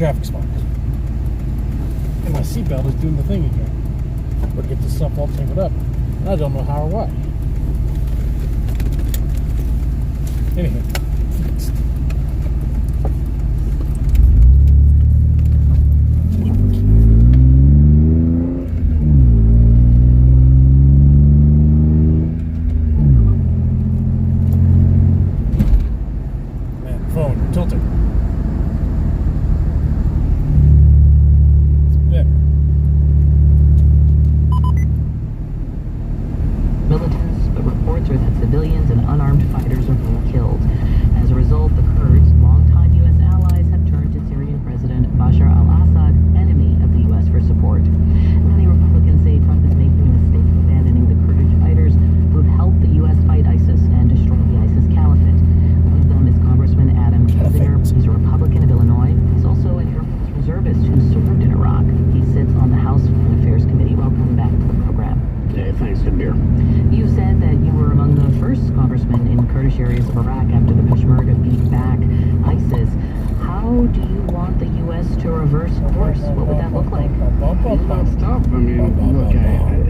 traffic spot. And my seatbelt is doing the thing again. But get this stuff all tangled up. I don't know how or why. Anyhow, fixed. Man, phone tilted. It's better. Militants, but reports are that civilians and unarmed fighters are being killed. As a result, the Kurds, longtime U.S. allies, have turned to Syrian President Bashar al-Assad, enemy of the U.S., for support. Many Republicans say Trump is making a mistake abandoning the Kurdish fighters who have helped the U.S. fight ISIS and destroy the ISIS caliphate. One of them is Congressman Adam Kinzinger. He's a Republican of Illinois. He's also an Air Force reservist who served in Iraq. He sits on the House Foreign Affairs Committee. Welcome back to the program. Hey, thanks, good beer. You said that you were among the first congressmen in Kurdish areas of Iraq after the Peshmerga beat back ISIS. How do you want the U.S. to reverse course? What would that look like? It's tough. I mean, look,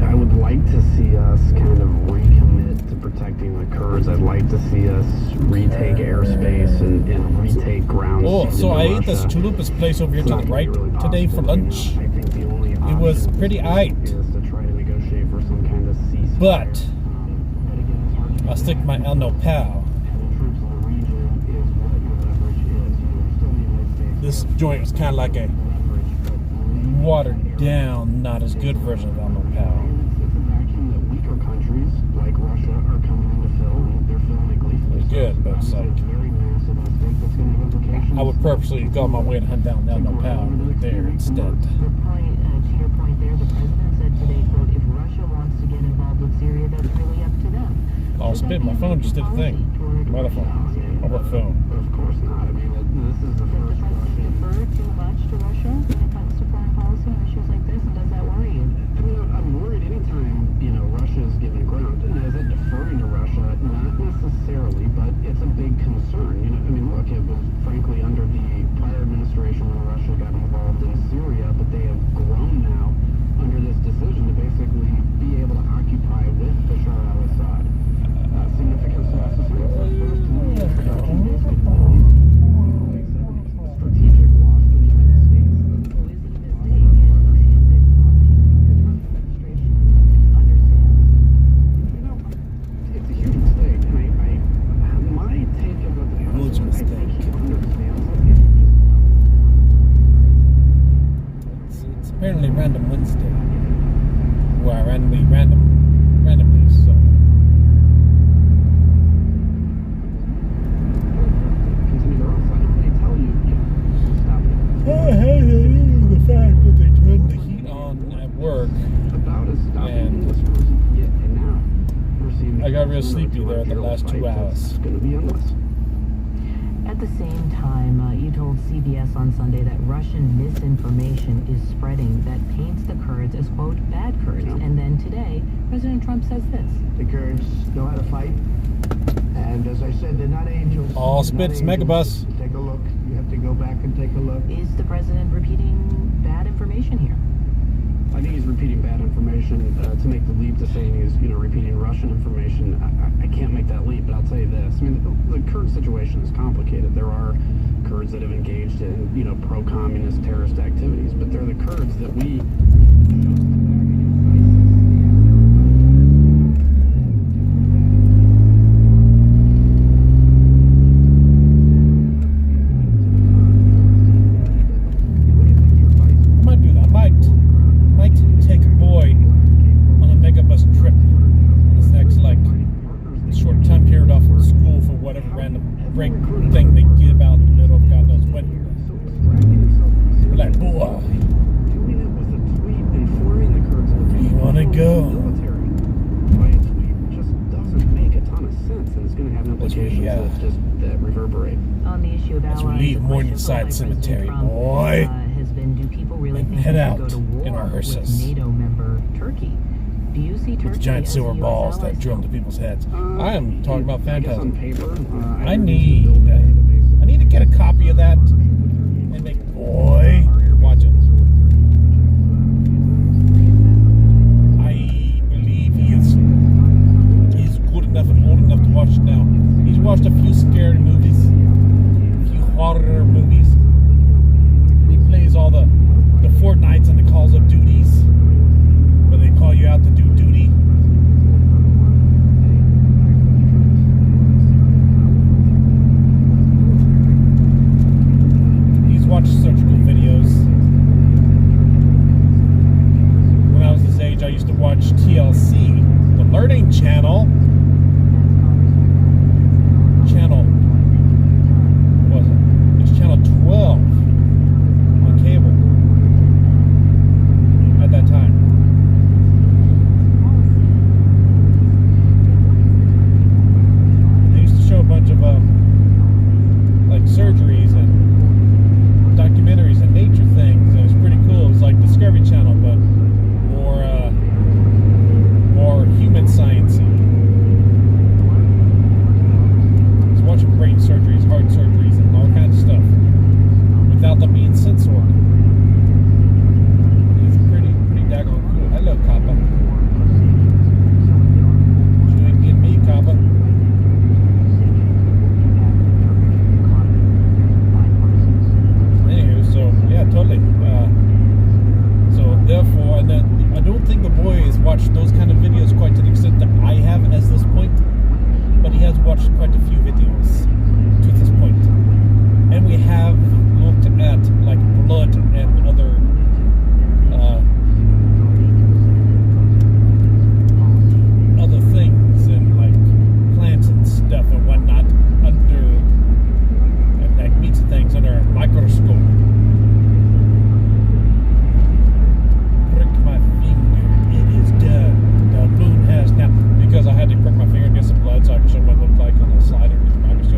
I would like to see us kind of recommit to protecting the Kurds. I'd like to see us retake airspace and retake ground. Oh, so I ate this chalupa's place over here to the right today for lunch. It was pretty aight. But I'll stick my El No Pal. This joint was kind of like a watered down, not as good version of El No Pal. It's good, but it's like I would purposely go on my way to hunt down El No Pal there instead. To your point there, the president said today, quote, if Russia wants to get involved with Syria, that's really up to them. Oh, spit, my phone just did a thing. My other phone. My work phone. Of course not. I mean, this is the first Russian. Defer too much to Russia when it comes to foreign policy on issues like this, and does that worry you? I mean, I'm worried anytime, Russia is given ground. And is it deferring to Russia? Not necessarily, but it's a big concern. I mean, look, it was frankly under the prior administration when Russia got involved in Syria, but they have grown now under this decision to basically be able to occupy with Bashar al-Assad. Significant sources of strategic loss for the United States. So is it a mistake, and is it one thing the Trump administration understands? It's a huge mistake, and my take of it, Huge I mistake. think he understands it. It's apparently Random Wednesday. Well, randomly, so. Continue their own side. They tell you, stop it. The fact that they turned the heat on at work. About as stopping And this person. Yeah, and now we're seeing I got real sleepy there the last 2 hours. It's going to be endless. At the same time, you told CBS on Sunday that Russian misinformation is spreading that paints the Kurds as, quote, bad Kurds. Yeah. And then today, President Trump says this. The Kurds know how to fight, and as I said, they're not angels. All They're not spits, angels. Megabus. Take a look. You have to go back and take a look. Is the president repeating bad information here? I think he's repeating bad information. To make the leap to saying he's, repeating Russian information, I can't make that leap. But I'll tell you this: I mean, the Kurd situation is complicated. There are Kurds that have engaged in, pro-communist terrorist activities, but they're the Kurds that we. break thing they give out in the middle of God knows when. We're like, boy, Doing it with a tweet informing the Kurds of the you want to go? military by a tweet just doesn't make a ton of sense, and it's going to have implications that reverberate. On the issue of As we allies, leave the question Morningside posed by President Cemetery, Trump, boy, has been, do people really and think head we out should go to war in our with hearses. NATO member Turkey? Do you see Turkey with giant as silver a US balls ally that drum to still? people's heads. I am talking about I guess on phantasm. paper, I need to get a copy of that and make, boy, learning channel. Channel, what was it? It's channel 12 on cable at that time. They used to show a bunch of like surgeries and documentaries and nature things. It was pretty cool. It was like Discovery Channel, but more human sciencey. Watching brain surgeries, heart surgeries, and all kinds of stuff without them being censored. It's pretty daggone cool. Hello, Kappa. You ain't getting me, Kappa. Anywho, so yeah, totally. So therefore, and then I don't think the boy has watched those kind of videos quite to the extent that I have as this point. But he has watched quite a few videos to this point. And we have looked at like blood and other other things and like plants and stuff and whatnot under and like meats and things under a microscope. Prick my finger, it is done. The moon has now, because I had to prick my finger against the blood so I could show what it looked like on the slide underneath the microscope.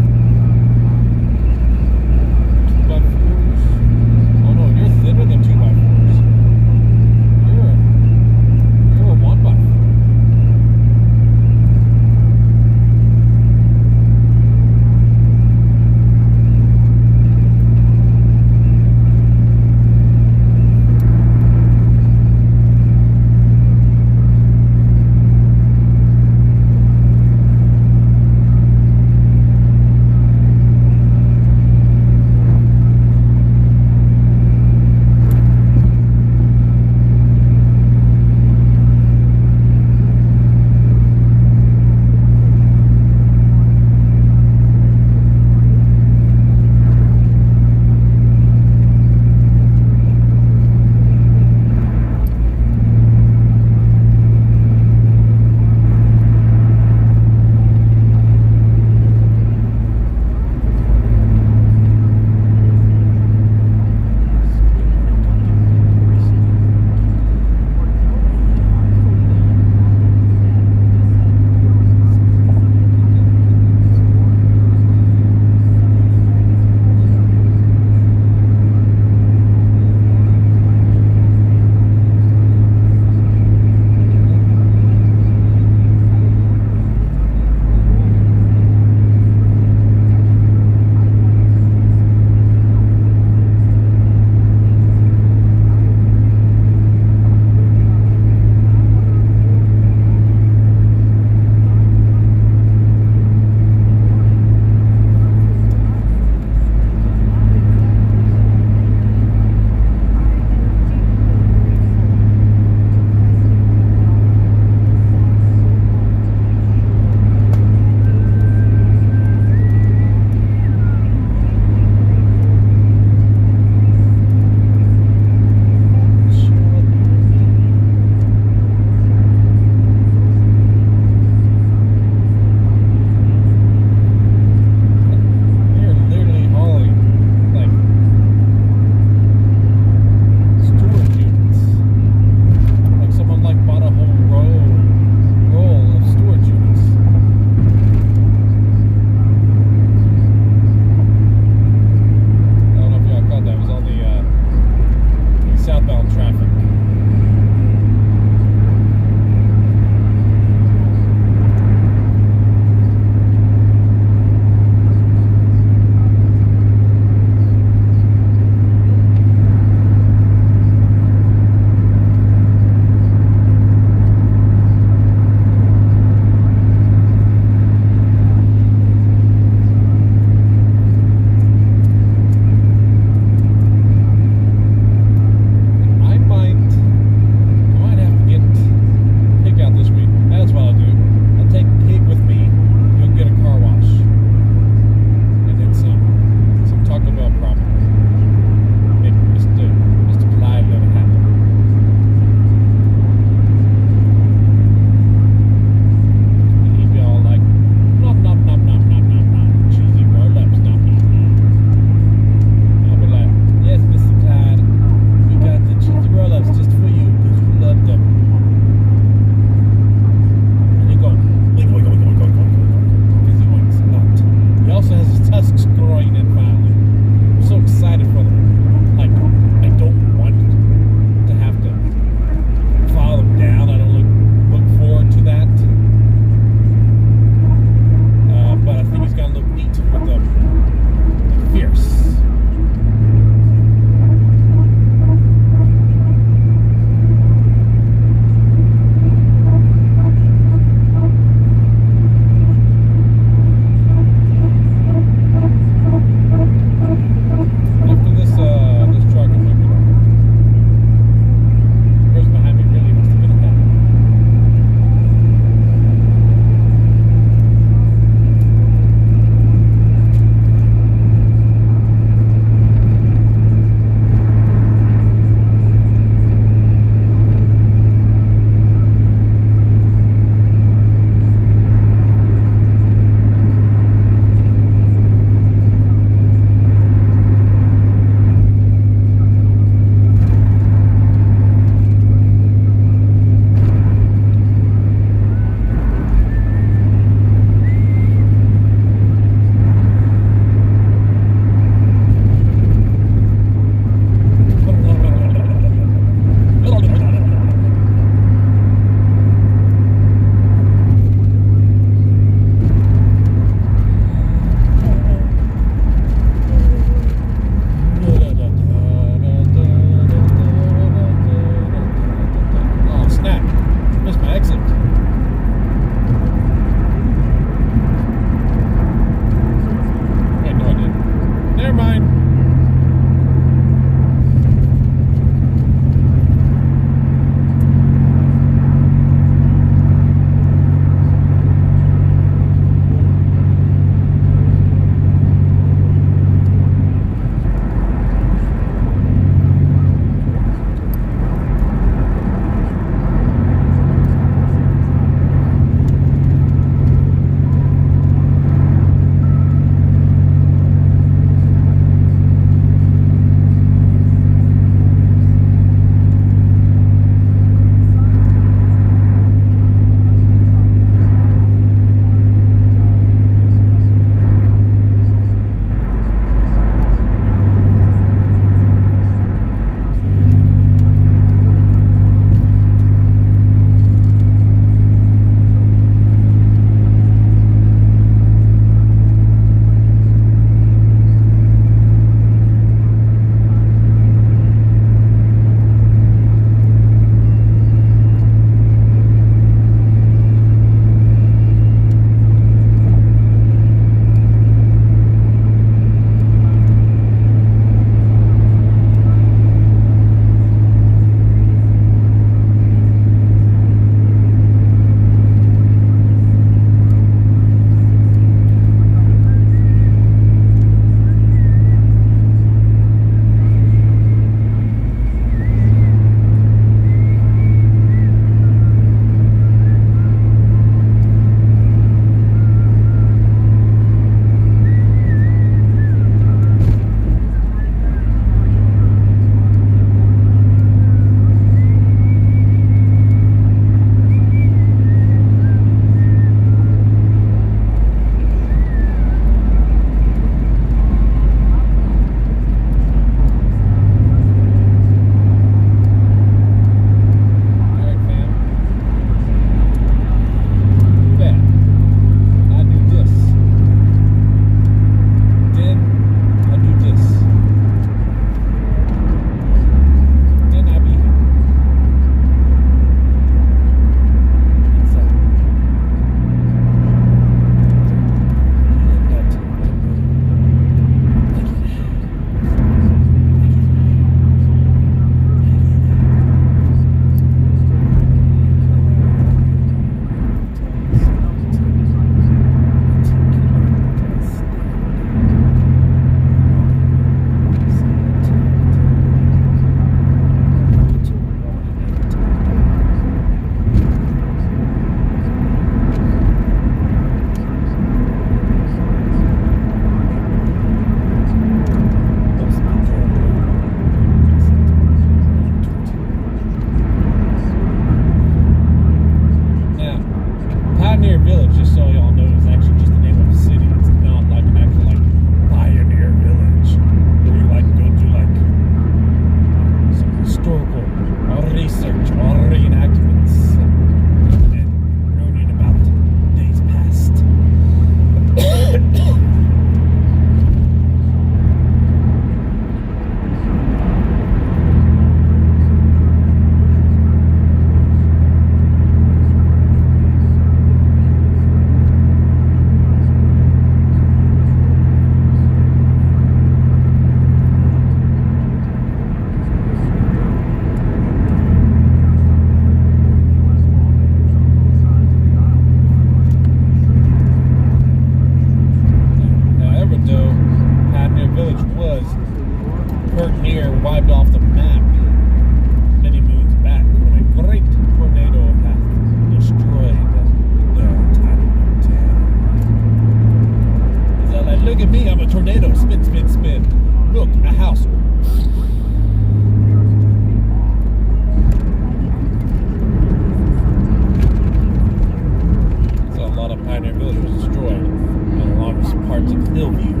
was destroyed, and along with some parts of Hillview. Have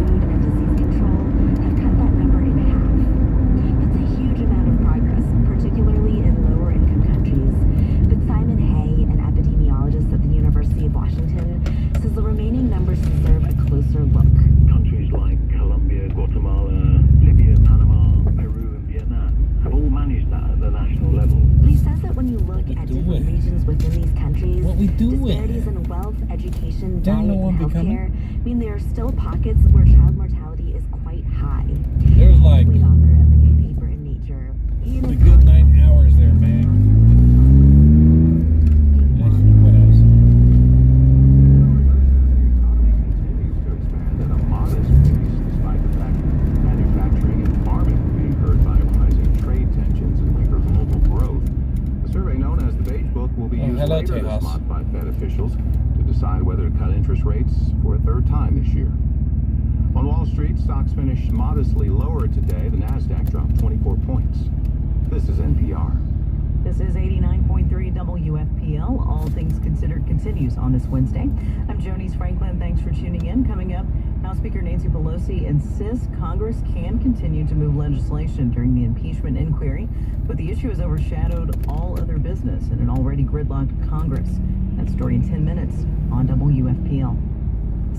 cut that number in half. That's a huge amount of progress, particularly in lower income countries. But Simon Hay, an epidemiologist at the University of Washington, says the remaining numbers deserve a closer look. Countries like Colombia, Guatemala, Libya, Panama, Peru, and Vietnam have all managed that at the national level. But he says that when you look at different regions within these countries, What we doing? disparities in wealth, education, Don't diet, know and I'm becoming. healthcare mean there are still pockets where child mortality is quite high. There's like Lead author of a new paper in Nature. Ian a is good calling 9 hours there, man. What else? Continues to expand at a modest pace despite the fact that manufacturing and farming are being hurt by rising trade tensions and weaker global growth. The survey known as the Beige Book will be used hello, later Tejas. this month by Fed officials to decide whether to cut interest rates for a third time this year. On Wall Street, stocks finished modestly lower today. The Nasdaq dropped 24 points. This is NPR. This is 89.3 WFPL. All Things Considered continues on this Wednesday. I'm Jonice Franklin. Thanks for tuning in. Coming up, House Speaker Nancy Pelosi insists Congress can continue to move legislation during the impeachment inquiry, but the issue has overshadowed all other business in an already gridlocked Congress. That story in 10 minutes on WFPL.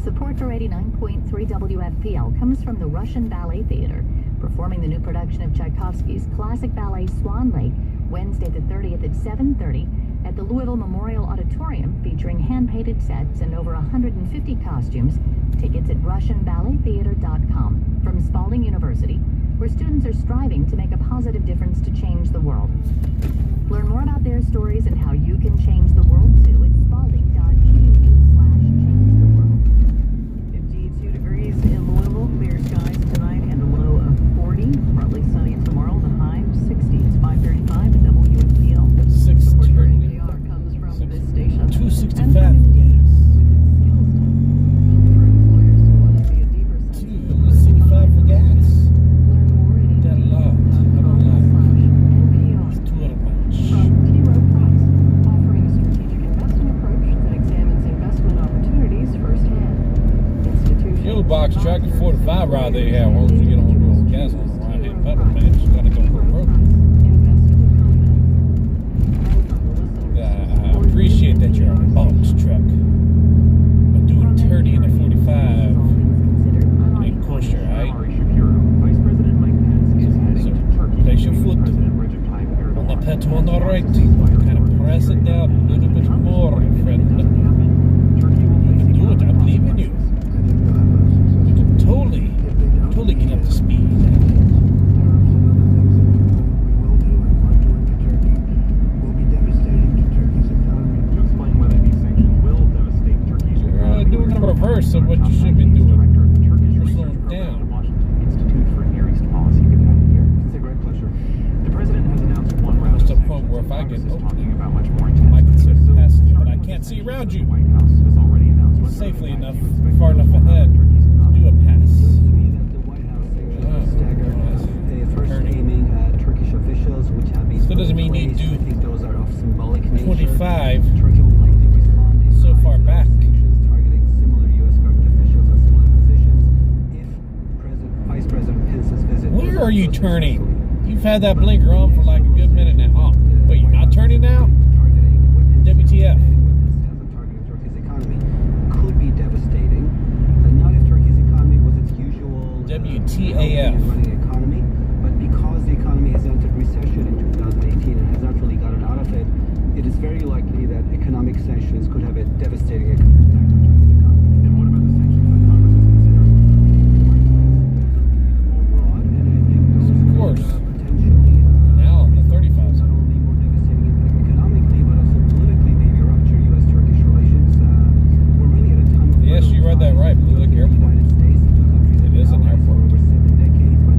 Support for 89.3 WFPL comes from the Russian Ballet Theater, performing the new production of Tchaikovsky's classic ballet Swan Lake, Wednesday the 30th at 7:30 at the Louisville Memorial Auditorium, featuring hand-painted sets and over 150 costumes. Tickets at RussianBalletTheater.com. From Spalding University, where students are striving to make a positive difference to change the world. Learn more about their stories and how you can change the world too at spalding.edu/changetheworld. 52 degrees in Louisville, clear skies tonight, and a low of 40. Partly sunny tomorrow, the high 60. It's 5:35 at WFPL. Support for 6:30. NPR comes from this station. 265 for gas. 265 for gas. That a lot. I don't like it. It's too much. Offering a strategic investing approach that examines investment opportunities firsthand. Institutions. Yo, box truck, 45 right there. Yeah, why don't you get on the gas on the right hand pedal, man? Just gotta go for broke. I appreciate that you're on a box truck, but doing 30 in a 45 ain't kosher, right? Vice President Mike Pence is heading So, to Turkey. place your foot President Recep Tayyip Erdogan. on the pedal on the right, kind of press it down a little bit more, my friend. You can do it, I believe in you. You can totally get up to speed. To explain whether these sanctions will devastate Turkey's You're doing the reverse of what you should be doing. You're slowing down. Washington Institute for Near East Policy could have you here. It's a great pleasure. The president has announced one round Almost of to the point sanctions, where if and I Congress get is open, talking about much more intense I might consider measures. So, passing it, but I starting with can't the see around sanctions, you. The White House has already announced whether Safely or not enough, you expect far enough those ahead, Turkey's economy. do a pass. The White House sanctions are staggered. They first Turning. aiming at Turkish officials, which have been Still doesn't put in mean you place. do I think those are of symbolic nature. 25 Turkey will likely respond in so kind far to those back. sanctions targeting similar U.S. government officials and similar positions if Vice President Pence's visit. Where was are you also turning? successful. You've had that blinker on for like a good minute now. Oh, wait, you're not turning now? WTF. Targeting Turkey's economy could be devastating. Not if Turkey's economy was its usual WTAF. healthy and running economy, but because the economy has entered recession in 2018 and has not really gotten out of it, it is very likely that economic sanctions could have a devastating impact on Turkey's economy. And what about the sanctions that Congress is considering? More broad, and I think those Of could, course. potentially Now, the 35s. not only more devastating impact economically, but also politically, maybe rupture U.S.-Turkish relations. We're really at a time of Yes, you read that right. Blue Lake the Airport. United States, the two countries have It is been an allies for airport. over 7 decades, but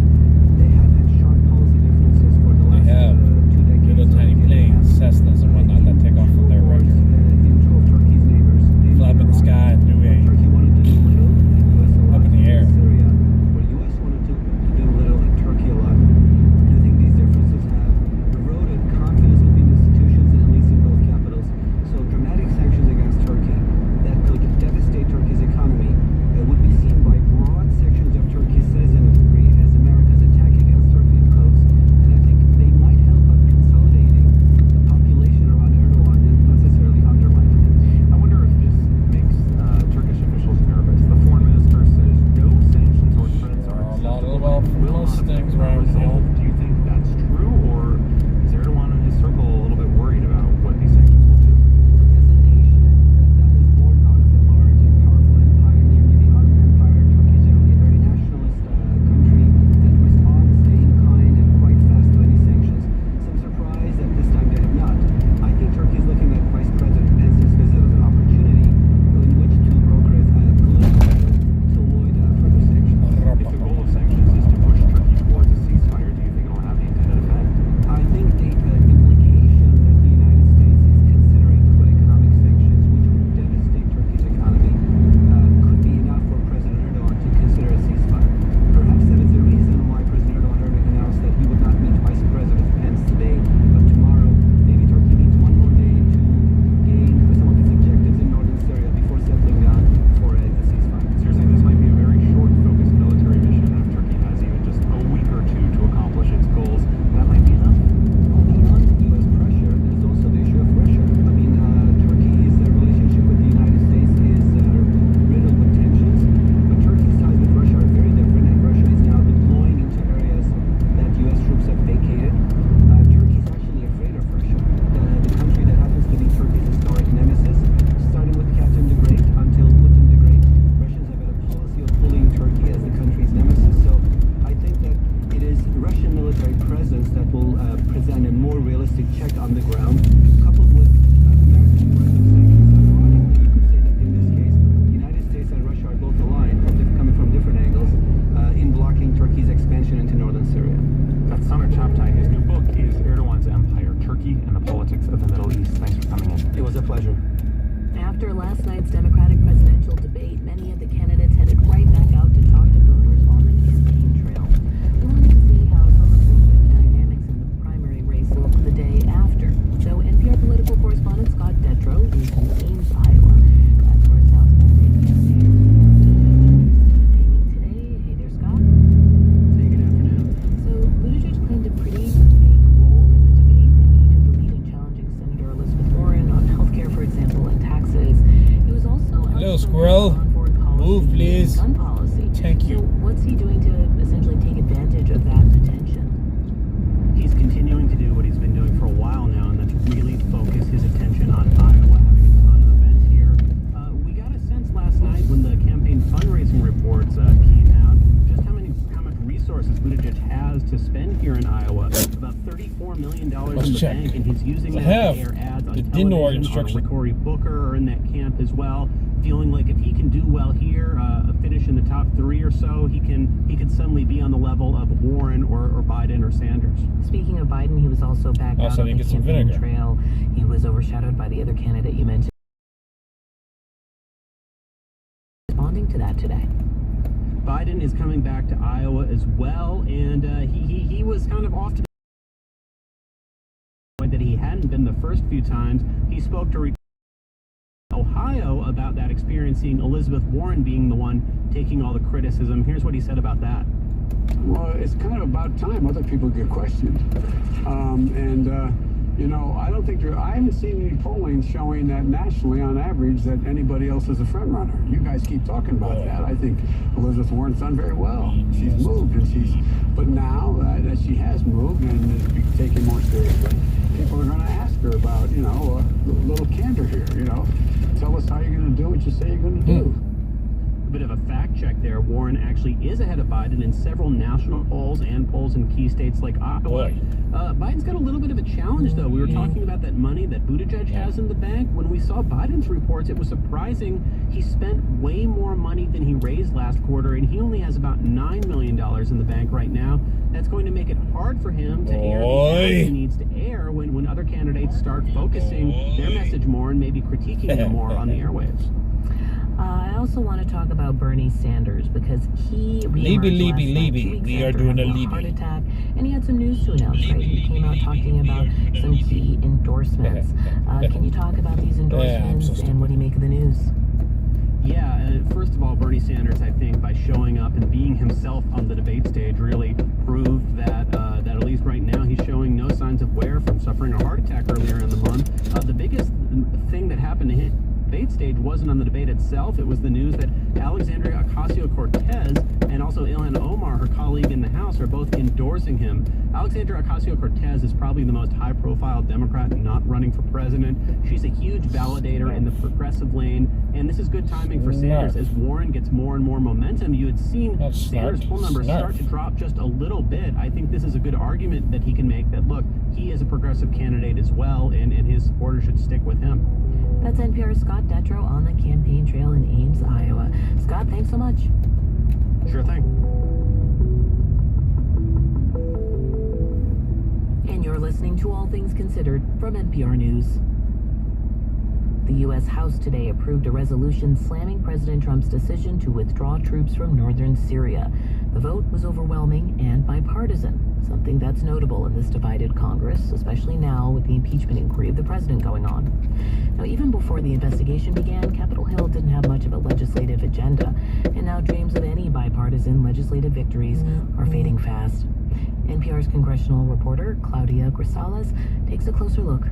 Well, on foreign policy move, please. and gun policy. Thank you. So what's he doing to essentially take advantage of that attention? He's continuing to do what he's been doing for a while now, and that's really focus his attention on Iowa, having a ton of events here. We got a sense last night when the campaign fundraising reports came out, just how much resources Buttigieg has to spend here in Iowa. About $34 million Let's in the check. bank, and he's using I that have to air ads on the dinner television. instruction. Cory Booker are in that camp as well, feeling like if he can do well here, finish in the top 3 or so, he could suddenly be on the level of Warren or Biden or Sanders. Speaking of Biden, he was also back out Also, on he the gets some campaign vinegar. trail. He was overshadowed by the other candidate you mentioned. Responding to that today. Biden is coming back to Iowa as well, and he was kind of off to the point that he hadn't been the first few times. He spoke to Ohio about that experience, seeing Elizabeth Warren being the one taking all the criticism. Here's what he said about that. Well, it's kind of about time other people get questioned. You know, I don't think I haven't seen any polling showing that nationally, on average, that anybody else is a front runner. You guys keep talking about that. I think Elizabeth Warren's done very well. She's moved, but now that she has moved and is taken more seriously, people are going to ask her about, you know, a little candor here. You know, tell us how you're going to do what you say you're going to do. Bit of a fact check there. Warren actually is ahead of Biden in several national polls and polls in key states like Iowa. Biden's got a little bit of a challenge, though. We were talking about that money that Buttigieg has in the bank. When we saw Biden's reports, it was surprising. He spent way more money than he raised last quarter, and he only has about $9 million in the bank right now. That's going to make it hard for him to air the ads he needs to air when other candidates start focusing their message more and maybe critiquing him more on the airwaves. I also want to talk about Bernie Sanders because he Libby. We are doing a Libby. heart attack, and he had some news to announce. Right, he came out talking about some key endorsements. Can you talk about these endorsements and what do you make of the news? Yeah, first of all, Bernie Sanders, I think, by showing up and being himself on the debate stage, really proved that that at least right now he's showing no signs of wear from suffering a heart attack earlier in the month. The biggest thing that happened to him debate stage wasn't on the debate itself. It was the news that Alexandria Ocasio-Cortez and also Ilhan Omar, her colleague in the House, are both endorsing him. Alexandria Ocasio-Cortez is probably the most high-profile Democrat not running for president. She's a huge validator in the progressive lane, and this is good timing for Sanders. As Warren gets more and more momentum, you had seen Sanders' poll numbers start to drop just a little bit. I think this is a good argument that he can make that, look, he is a progressive candidate as well, and his supporters should stick with him. That's NPR's Scott Detrow on the campaign trail in Ames, Iowa. Scott, thanks so much. Sure thing. And you're listening to All Things Considered from NPR News. The U.S. House today approved a resolution slamming President Trump's decision to withdraw troops from northern Syria. The vote was overwhelming and bipartisan, something that's notable in this divided Congress, especially now with the impeachment inquiry of the president going on. Now, even before the investigation began, Capitol Hill didn't have much of a legislative agenda, and now dreams of any bipartisan legislative victories are fading fast. NPR's congressional reporter, Claudia Grisales, takes a closer look.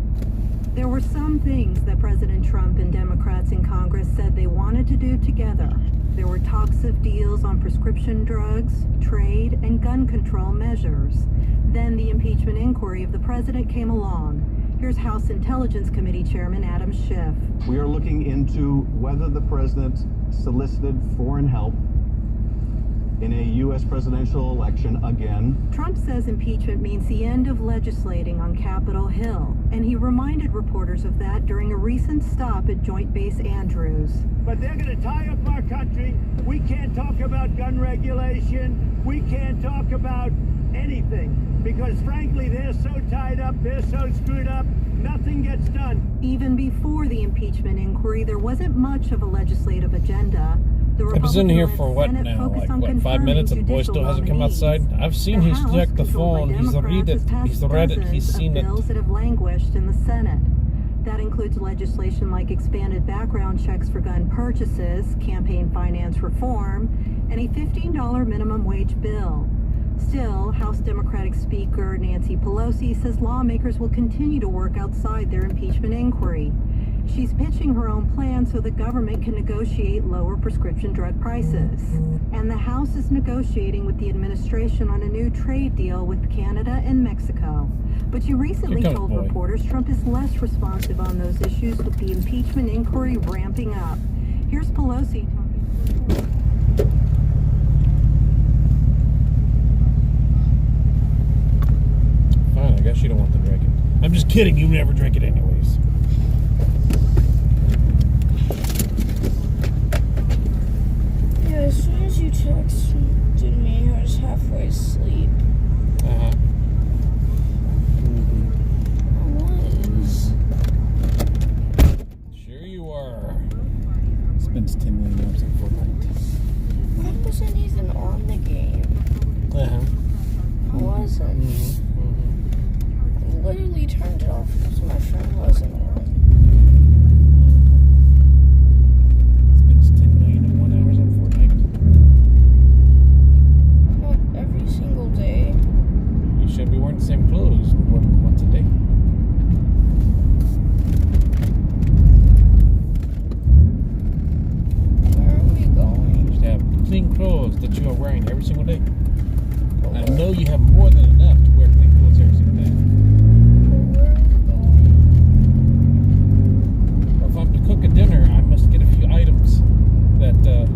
There were some things that President Trump and Democrats in Congress said they wanted to do together. There were talks of deals on prescription drugs, trade, and gun control measures. Then the impeachment inquiry of the president came along. Here's House Intelligence Committee Chairman Adam Schiff. We are looking into whether the president solicited foreign help in a U.S. presidential election again. Trump says impeachment means the end of legislating on Capitol Hill, and he reminded reporters of that during a recent stop at Joint Base Andrews. But they're going to tie up our country. We can't talk about gun regulation. We can't talk about anything because, frankly, they're so tied up, they're so screwed up, nothing gets done. Even before the impeachment inquiry, there wasn't much of a legislative agenda. I was in here for what now, like what, 5 minutes, and the boy still hasn't come outside? I've seen he's checked the phone, he's read it, he's seen it. Bills that have languished in the Senate. That includes legislation like expanded background checks for gun purchases, campaign finance reform, and a $15 minimum wage bill. Still, House Democratic Speaker Nancy Pelosi says lawmakers will continue to work outside their impeachment inquiry. She's pitching her own plan so the government can negotiate lower prescription drug prices. And the House is negotiating with the administration on a new trade deal with Canada and Mexico. But she recently told reporters Trump is less responsive on those issues with the impeachment inquiry ramping up. Here's Pelosi talking. Fine, I guess you don't want to drink it. I'm just kidding, you never drink it anyways. Yeah, as soon as you texted me, I was halfway asleep. Uh-huh. I was. Sure you are. Spends 10 million hours in Fortnite. I wasn't even on the game. Uh-huh. I wasn't. I literally turned it off because my friend wasn't on. Spends 10 million and 1 hours on Fortnite. Not every single day. You should be wearing the same clothes more than once a day. Where are we going? You should have clean clothes that you are wearing every single day. And I know you have more than enough to wear clean clothes every single day. Where are we going? Well, if I'm to cook a dinner, I must get a few items that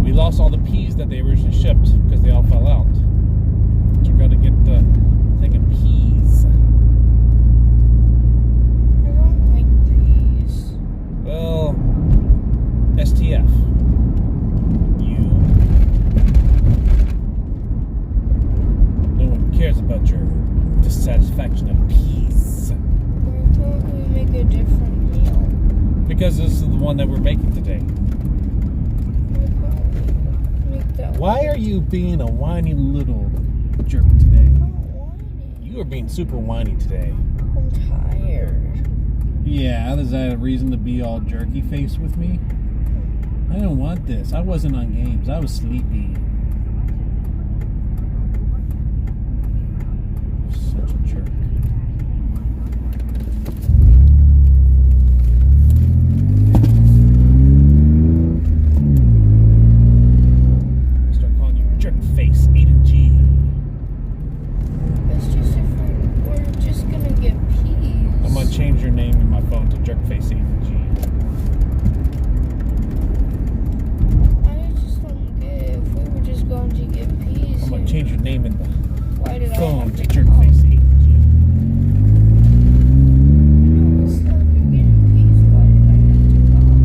we lost all the peas that they originally shipped because they all fell out. So we've got to get the thing of peas. I don't like peas. Well, STF. No one cares about your dissatisfaction of peas. Why can't we make a different meal? Because this is the one that we're making today. Why can't we make that Why are you being a whiny little jerk today? I'm not whining. You are being super whiny today. I'm tired. Yeah, is that a reason to be all jerky faced with me? I don't want this. I wasn't on games. I was sleepy. Such a jerk. I'll start calling you jerk face, Aiden G. It's just different. We're just gonna get peas. I'm gonna change your name in my phone to jerk face, Aiden G. I just don't get it. If we were just going to get peas. I'm gonna change your name in the Why did I phone have to to jerk call? face, Aiden G. No, it's not. You're getting peas. Why did I have to call?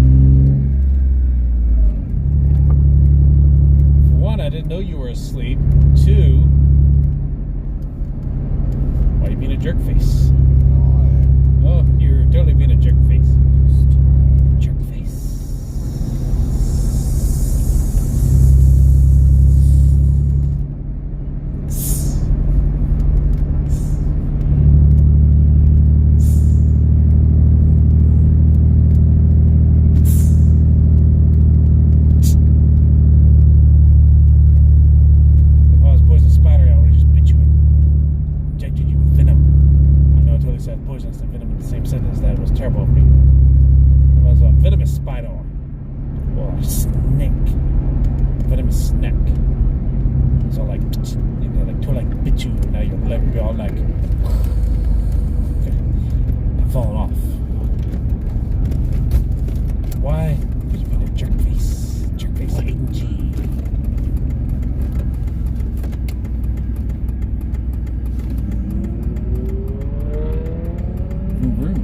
For one, I didn't know you were asleep. Two, why are you being a jerk face? Oh, you're totally being a jerk face. Jerk face. If I was a poisonous spider, I would have just bit you and injected you with venom. I know I totally said poisonous and venom in the same sentence. That was terrible of me. If I was a venomous spider or a snake, venomous snake. So like, you know, like totally like bit you, and now your leg would be all like falling off. Why? Because you're being a jerk face. Jerk face Aiden G. Vroom, vroom.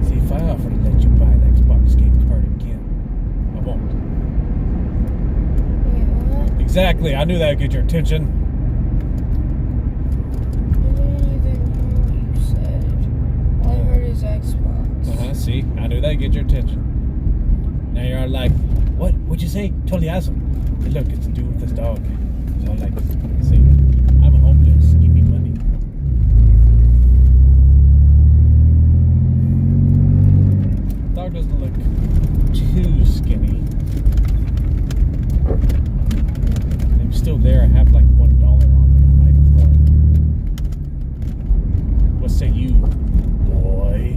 See, if I offer to let you buy an Xbox game card again, I won't. Wait, what? Exactly, I knew that would get your attention. I didn't even hear what you said. See, I knew that'd get your attention. Now you're all like, what? What'd you say? Totally awesome. Hey, look, it's to do with this dog. So like, see, I'm homeless. Give me money. Dog doesn't look too skinny. I'm still there. I have like $1 on me. I throw. What say you, boy?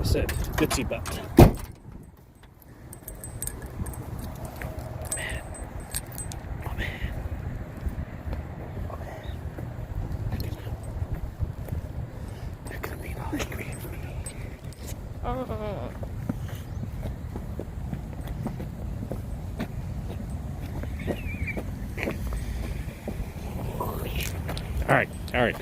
Sit. Good seatbelt. They're gonna be all angry at me. All right.